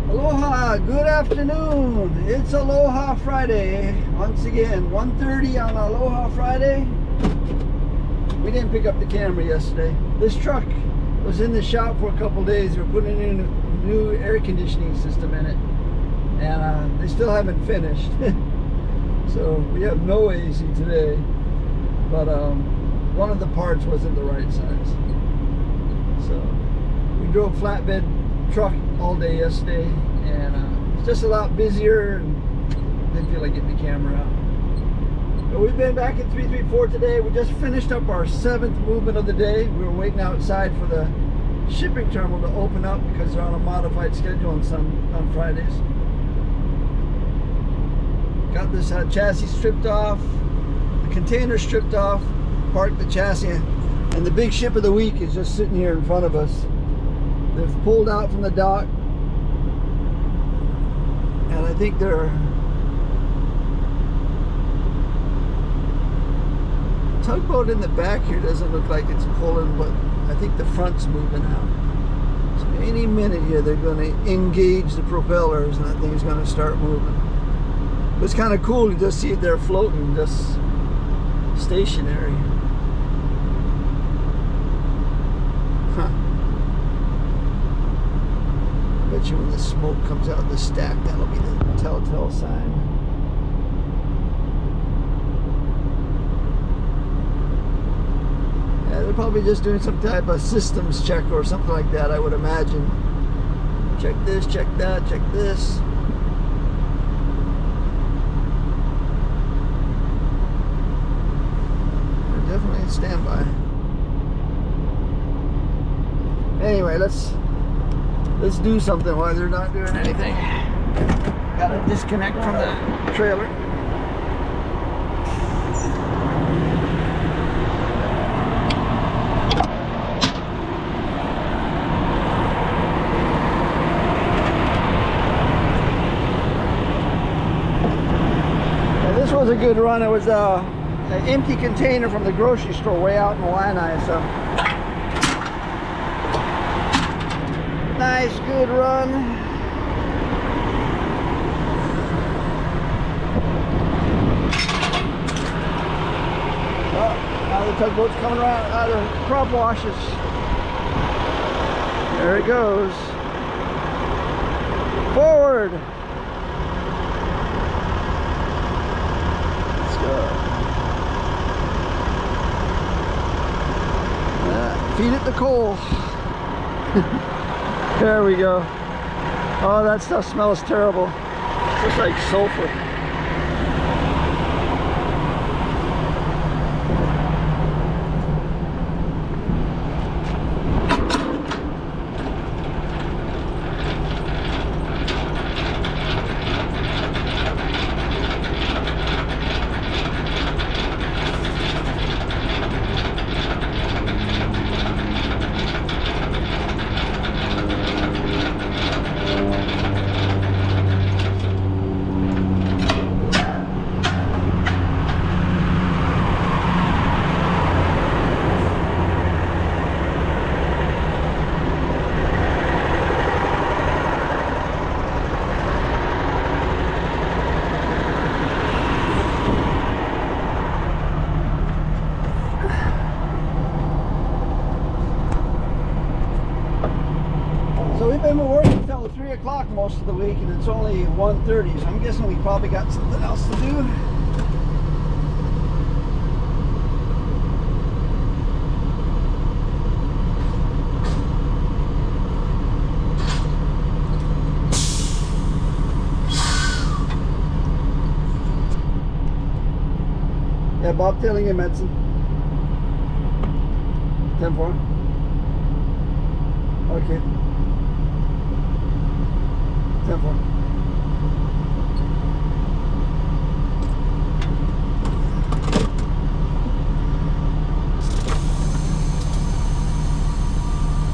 Aloha, good afternoon. It's Aloha Friday. Once again, 1:30 on Aloha Friday. We didn't pick up the camera yesterday. This truck was in the shop for a couple days. We're putting in a new air conditioning system in it. And they still haven't finished. So we have no AC today. But one of the parts wasn't the right size. So we drove flatbed truck all day yesterday, and it's just a lot busier, and didn't feel like getting the camera out. But we've been back in 334 today. We just finished up our 7th movement of the day. We were waiting outside for the shipping terminal to open up because they're on a modified schedule on Fridays. Got this chassis stripped off, the container stripped off, parked the chassis, and the big ship of the week is just sitting here in front of us. They've pulled out from the dock, and I think they're tugboat in the back here doesn't look like it's pulling, but I think the front's moving out. So any minute here they're going to engage the propellers and that thing's going to start moving. But it's kind of cool to just see it there floating, just stationary. Huh. Bet you when the smoke comes out of the stack, that'll be the telltale sign. Yeah, they're probably just doing some type of systems check or something like that, I would imagine. Check this, check that, check this. They're definitely in standby. Anyway, let's do something while they're not doing anything. Gotta disconnect from the trailer. Yeah, this was a good run. It was an empty container from the grocery store way out in Illini, so nice, good run. Oh, now the tugboat's coming around out of crop washes. There it goes. Forward. Let's go. Feed it the coal. There we go. Oh, that stuff smells terrible. It's just like sulfur. We've been working until 3 o'clock most of the week, and it's only 1:30, so I'm guessing we probably got something else to do. bobtailing you, Madsen. 10-4. Okay. 10-4.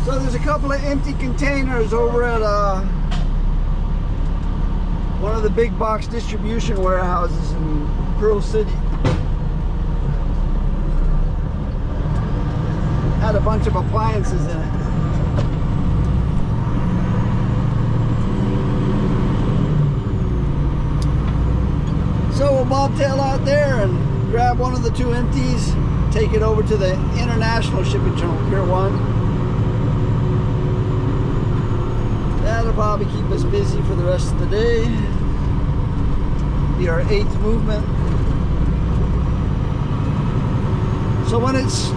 So there's a couple of empty containers over at one of the big box distribution warehouses in Pearl City. Had a bunch of appliances in it. So we'll bobtail out there and grab one of the two empties, take it over to the international shipping terminal, Pier 1. That'll probably keep us busy for the rest of the day. Be our 8th movement. So when it's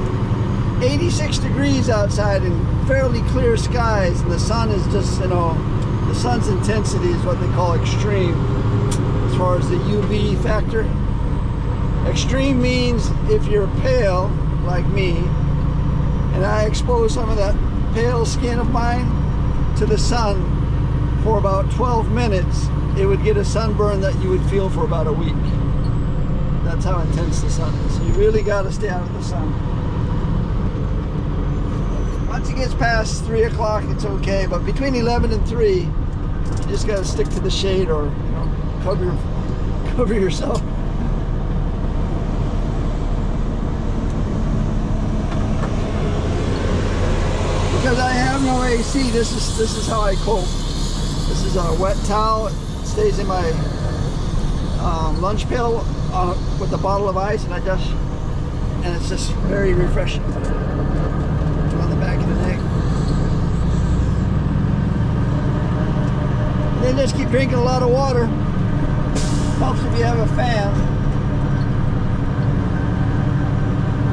86 degrees outside and fairly clear skies and the sun is just, you know, the sun's intensity is what they call extreme as far as the UV factor. Extreme means if you're pale like me and I expose some of that pale skin of mine to the sun for about 12 minutes, it would get a sunburn that you would feel for about a week. That's how intense the sun is. So you really got to stay out of the sun. Once it gets past 3 o'clock, it's okay, but between 11 and 3, you just got to stick to the shade or, you know, cover yourself. Because I have no AC, this is how I cope. This is a wet towel. It stays in my lunch pail with a bottle of ice, and it's just very refreshing on the back of the neck. And then just keep drinking a lot of water. Helps if you have a fan.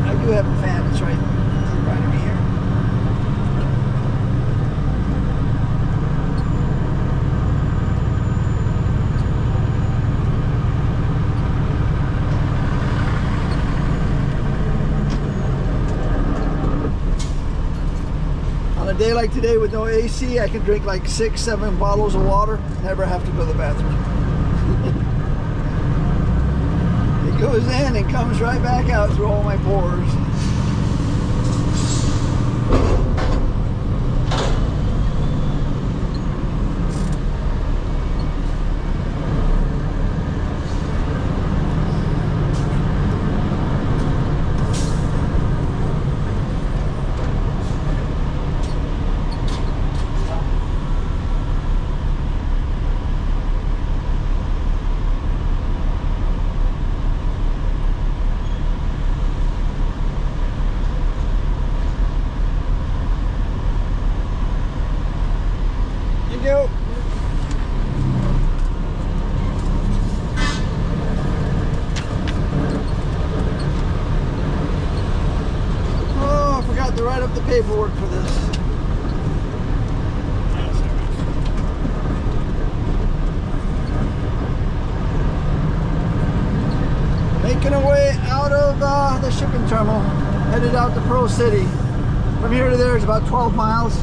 I do have a fan. It's right over here. On a day like today with no AC, I can drink like 6-7 bottles of water, never have to go to the bathroom. It goes in and comes right back out through all my pores. Go. Oh, I forgot to write up the paperwork for this. Making our way out of the shipping terminal, headed out to Pearl City. From here to there is about 12 miles.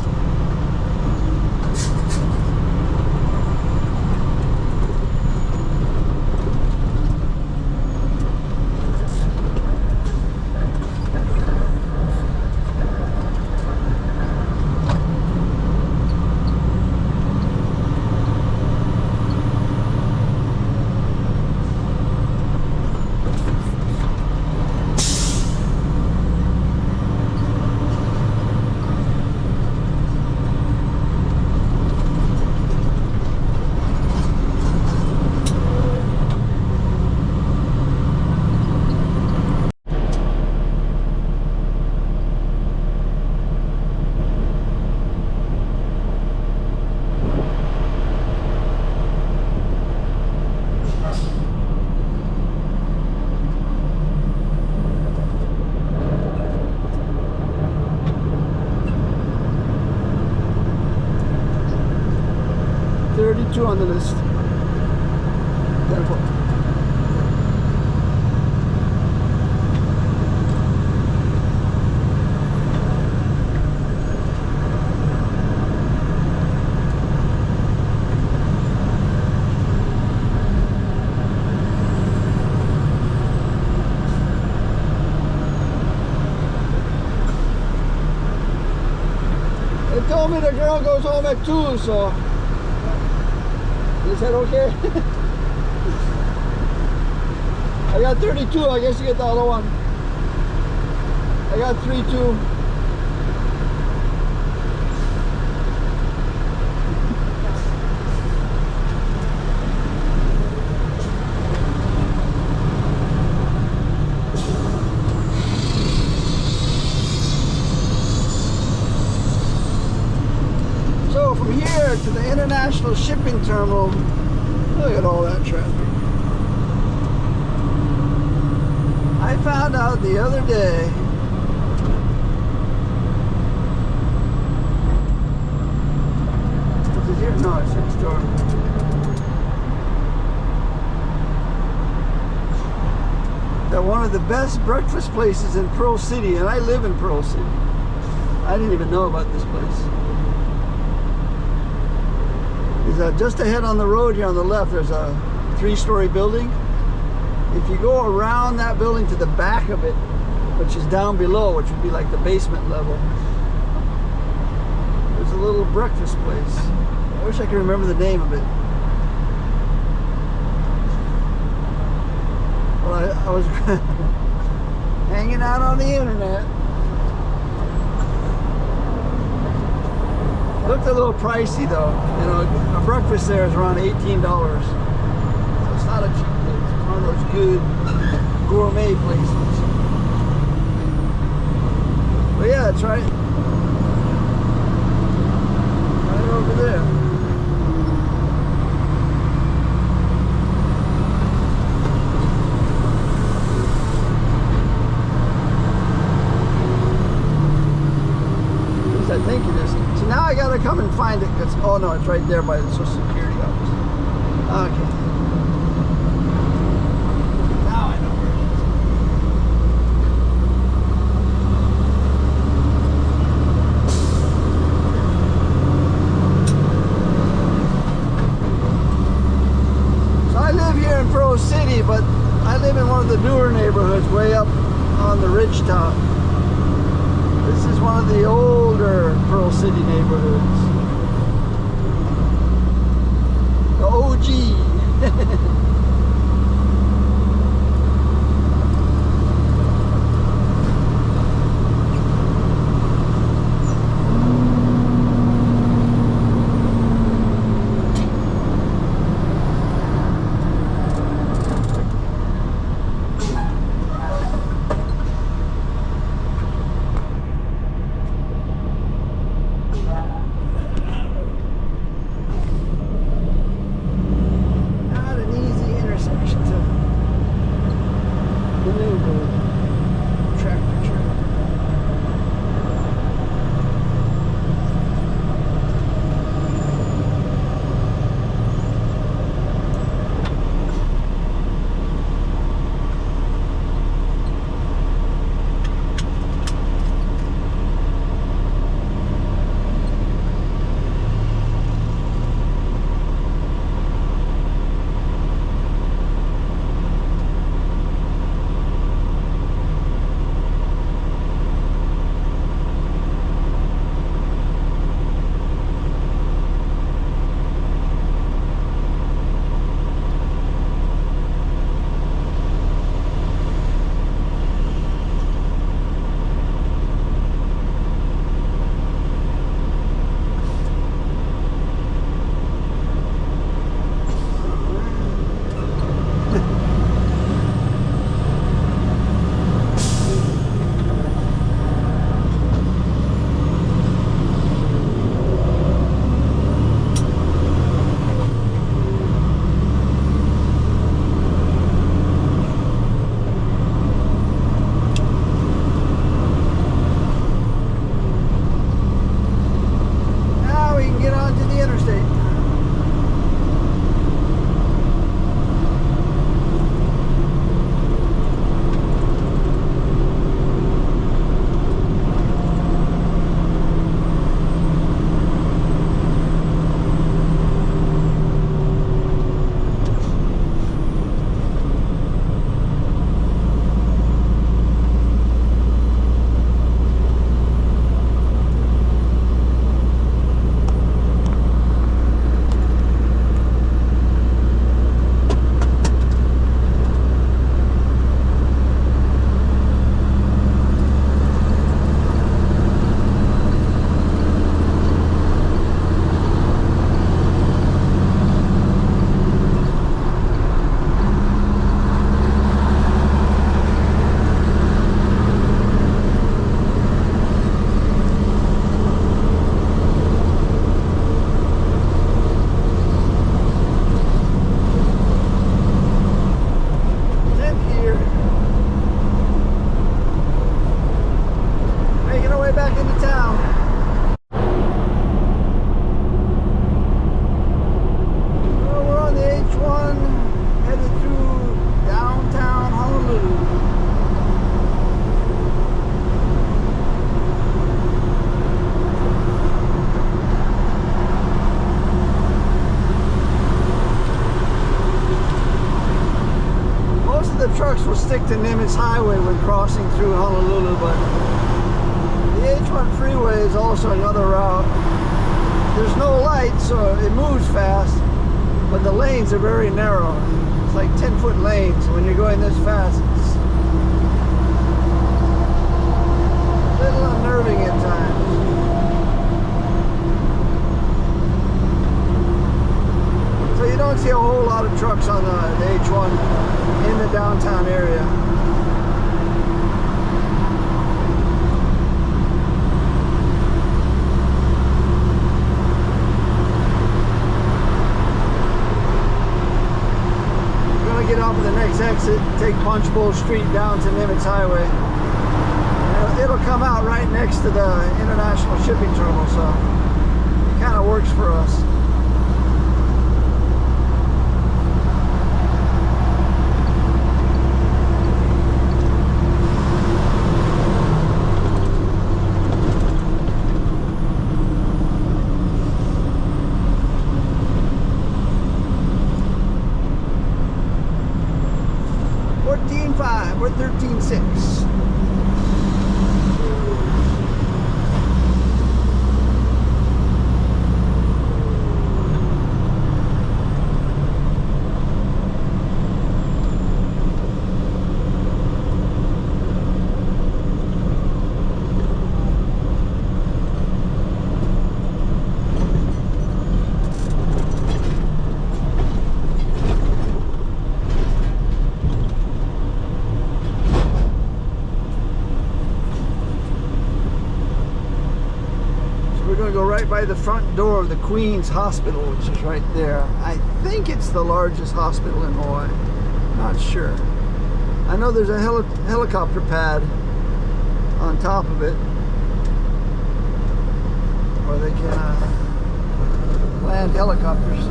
On the list. They told me the girl goes home at 2, so they said okay. I got 32, I guess you get the other one. I got 3-2. So from here to the international shipping terminal, look at all that traffic. I found out the other day is it here? No, it's next door. That one of the best breakfast places in Pearl City, and I live in Pearl City. I didn't even know about this place. Is just ahead on the road here on the left, there's a 3-story building. If you go around that building to the back of it, which is down below, which would be like the basement level, there's a little breakfast place. I wish I could remember the name of it. Well, I was hanging out on the internet. Looked a little pricey though. You know, a breakfast there is around $18. So it's not a cheap place. It's one of those good gourmet places. But yeah, it's right over there. At least I think it is. So now I gotta come and find it because, oh no, it's right there by the Social Security office. Okay. Now I know where it is. So I live here in Pearl City, but I live in one of the newer neighborhoods way up on the ridge top. This is one of the older Pearl City neighborhoods. The OG. stick to Nimitz Highway when crossing through Honolulu, but the H1 freeway is also another route. There's no lights, so it moves fast, but the lanes are very narrow. It's like 10-foot lanes. When you're going this fast, it's a little unnerving at times. So you don't see a whole lot of trucks on the H1 in the downtown area. Get off of the next exit, take Punch Bowl Street down to Nimitz Highway. It'll come out right next to the International Shipping Terminal, so it kind of works for us. We're 13.6. Go right by the front door of the Queen's Hospital, which is right there. I think it's the largest hospital in Hawaii. Not sure. I know there's a helicopter pad on top of it where they can land helicopters.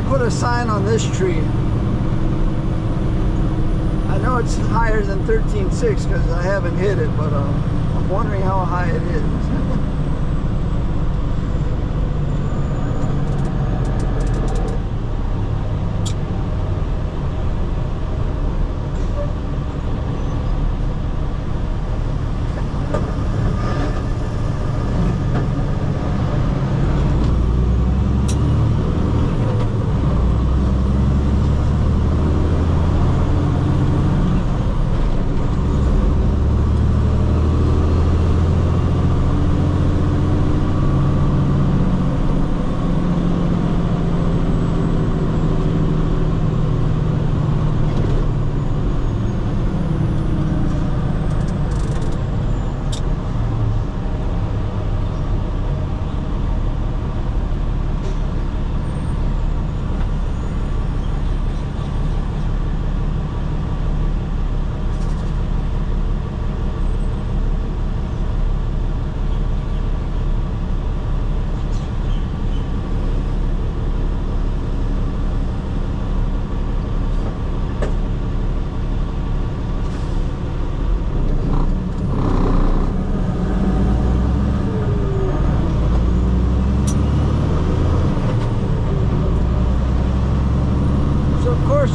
Put a sign on this tree. I know it's higher than 13.6 because I haven't hit it, but I'm wondering how high it is.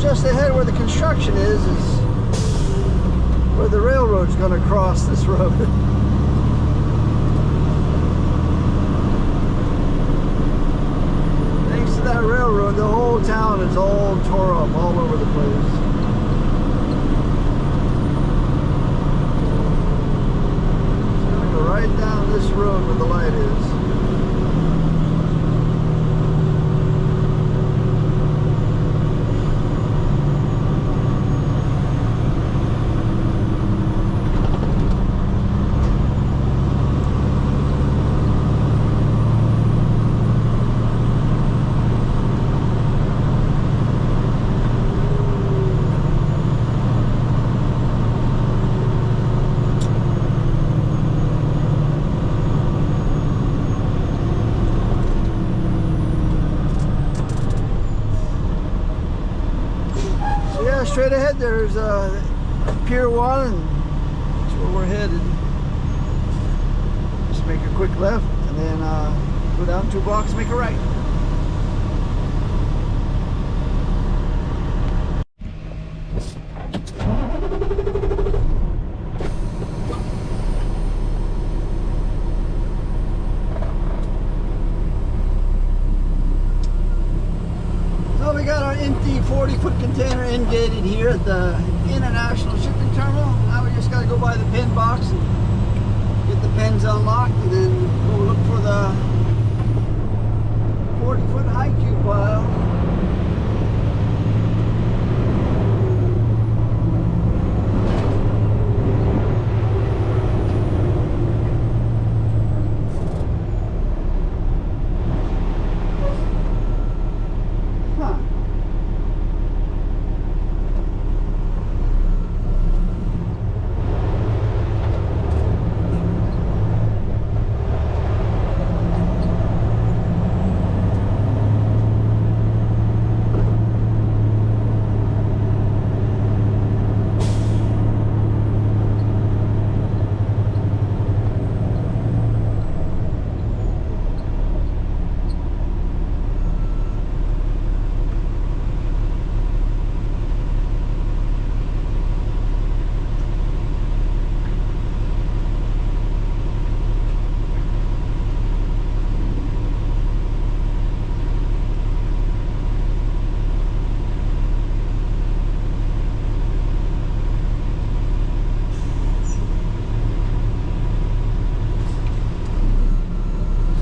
Just ahead where the construction is where the railroad's going to cross this road. Thanks to that railroad, the whole town is all tore up all over the place. It's going to go right down this road where the light is. straight ahead there's Pier 1, and that's where we're headed. Just make a quick left and then go down 2 blocks, make a right. So we got our empty 40-foot container end gated here at the International Shipping Terminal. Now we just got to go by the pen box and get the pens unlocked, and then we'll look for the 40-foot high cube pile.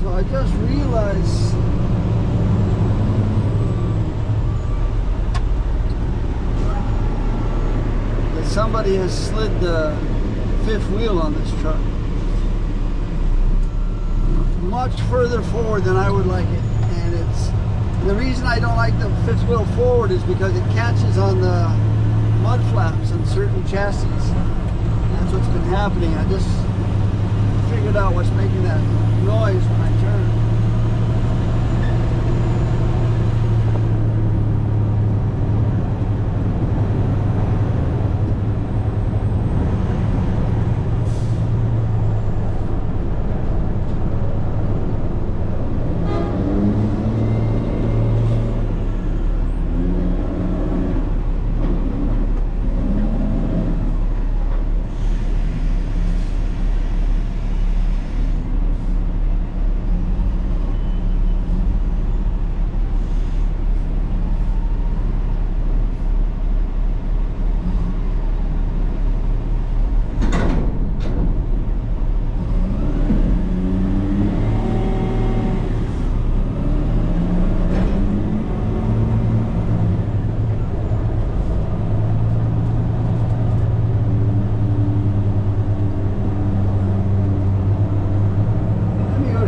I just realized that somebody has slid the 5th wheel on this truck much further forward than I would like it, and the reason I don't like the 5th wheel forward is because it catches on the mud flaps on certain chassis. That's what's been happening. I just figured out what's making that noise when I turn.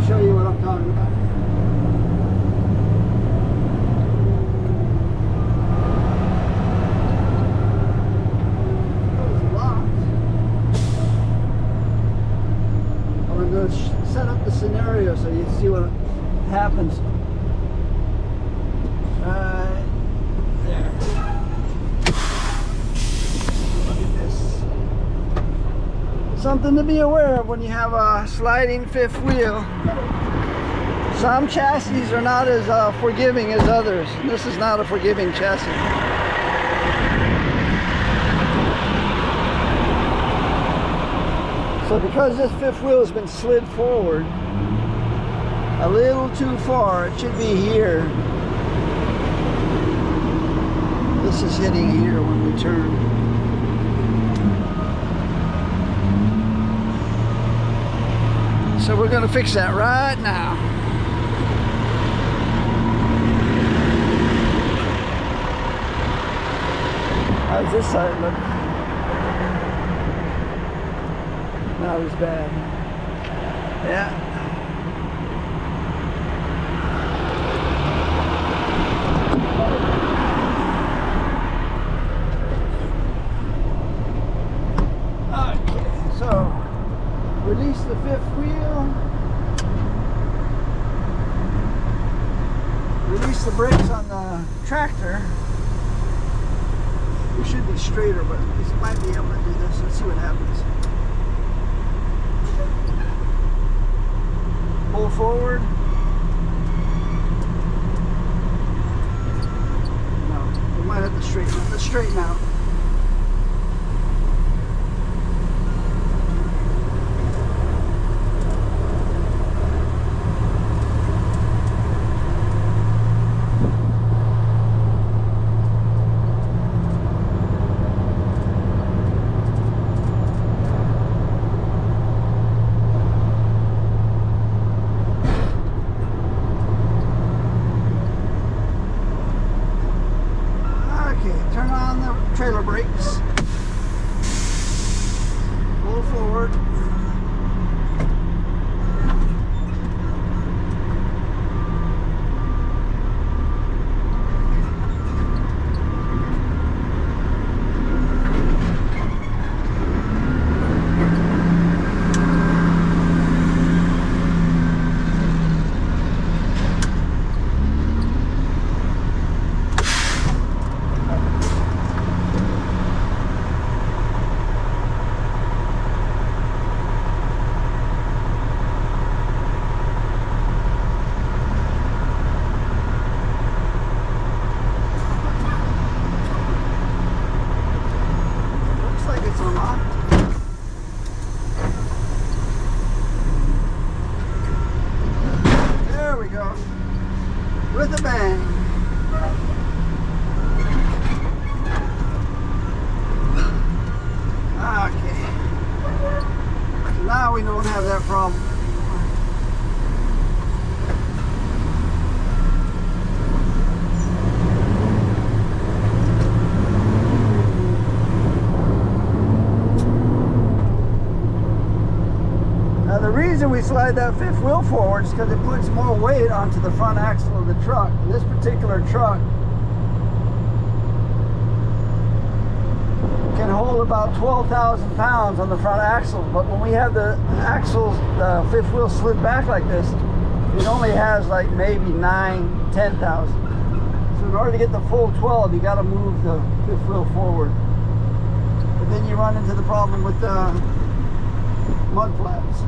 Show you what I'm talking about. Those locks. I'm going to set up the scenario so you see what happens. Right there. Look at this. Something to be aware of when you have a sliding 5th wheel. Some chassis are not as forgiving as others. This is not a forgiving chassis. So because this 5th wheel has been slid forward a little too far, it should be here. This is hitting here when we turn. So we're going to fix that right now. How's this side look? Not as bad. Yeah. Okay, so release the 5th wheel. Release the brakes on the tractor. We should be straighter, but we might be able to do this. Let's see what happens. Pull forward. No, we might have to straighten out. Let's straighten out. Trailer brakes. Pull forward. With a bang. Okay. So now we don't have that problem. Now the reason we slide that fifth wheel forward is because it puts more weight onto the front axle of the truck. This particular truck can hold about 12,000 pounds on the front axle, but when we have the axles, the fifth wheel slid back like this, it only has like maybe 9,000, 10,000. So in order to get the full 12, you got to move the fifth wheel forward. But then you run into the problem with mud flaps.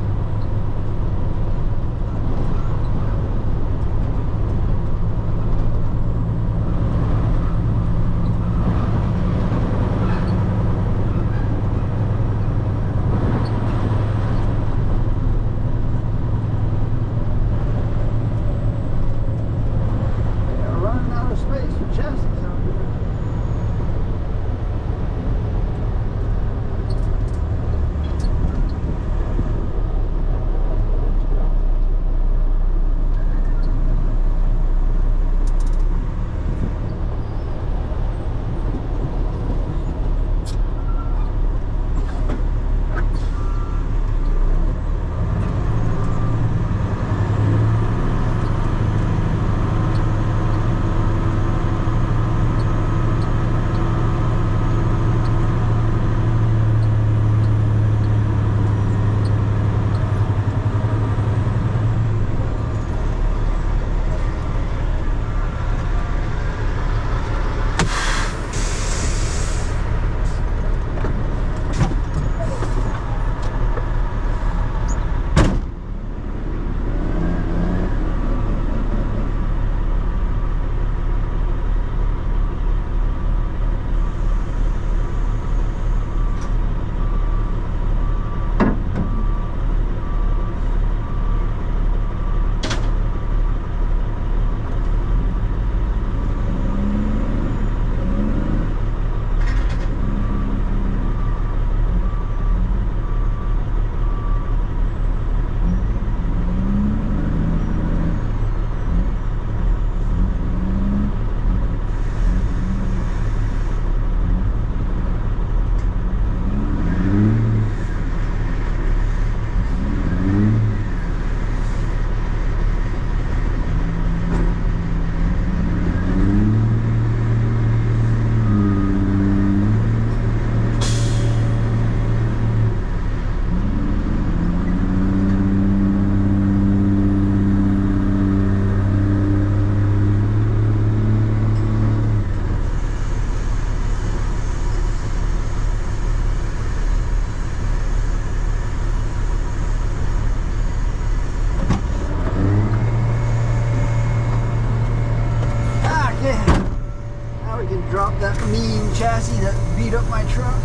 mean chassis that beat up my truck.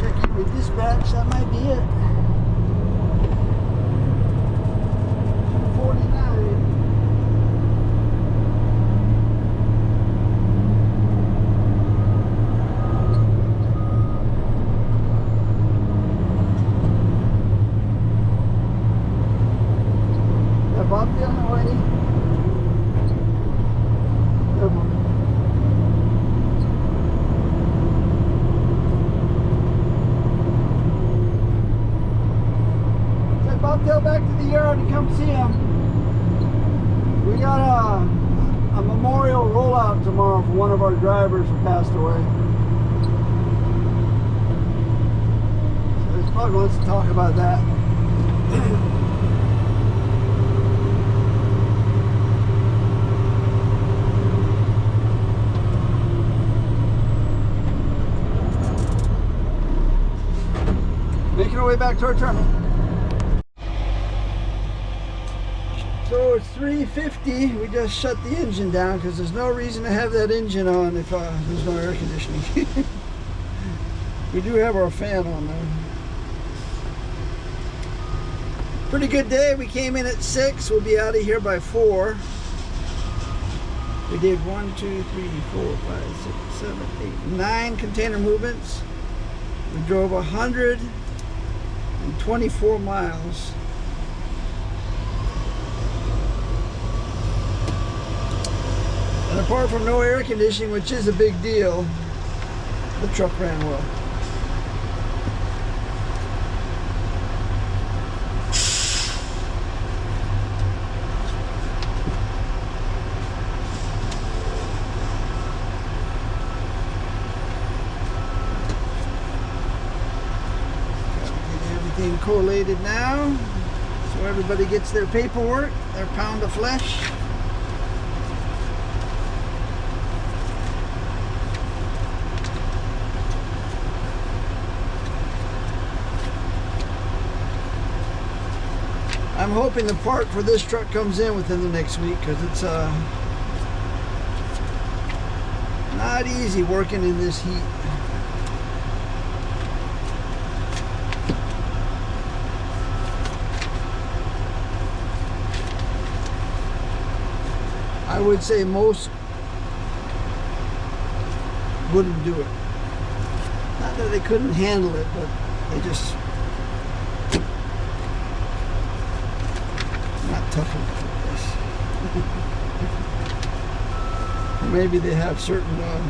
Checking with dispatch, that might be it. 249. Bobtail na wani. Send Bobtail back to the yard and come see him. We got a memorial rollout tomorrow for one of our drivers who passed away. So he probably wants to talk about that. Making our way back to our terminal. So it's 3:50. We just shut the engine down because there's no reason to have that engine on if there's no air conditioning. We do have our fan on there. Pretty good day. We came in at 6. We'll be out of here by 4. We did 1, 2, 3, 4, 5, 6, 7, 8, 9 container movements. We drove 124 miles. And apart from no air conditioning, which is a big deal, the truck ran well. Everything collated now, so everybody gets their paperwork, their pound of flesh. I'm hoping the part for this truck comes in within the next week because it's not easy working in this heat. I would say most wouldn't do it. Not that they couldn't handle it, but they just not tough enough for this. Or maybe they have certain what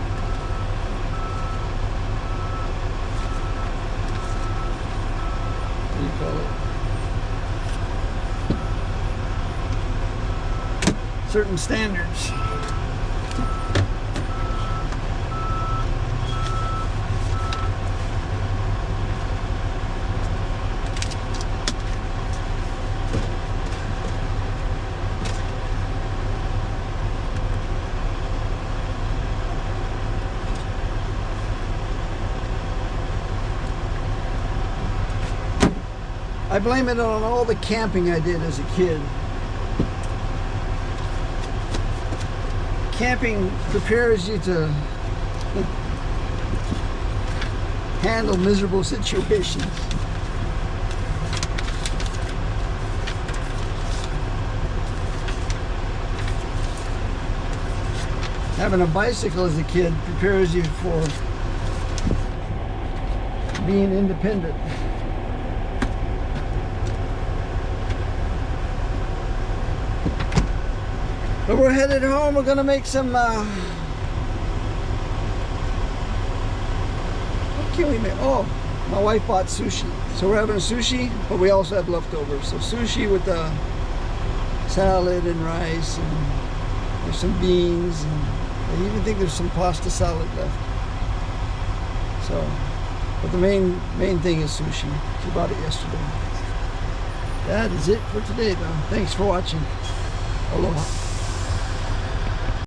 do you call it? Certain standards. I blame it on all the camping I did as a kid. Camping prepares you to handle miserable situations. Having a bicycle as a kid prepares you for being independent. But we're headed home. We're gonna make some what can we make? Oh, my wife bought sushi. So we're having sushi, but we also have leftovers. So sushi with the salad and rice, and there's some beans, and I even think there's some pasta salad left. So, but the main thing is sushi. She bought it yesterday. That is it for today though. Thanks for watching. Aloha.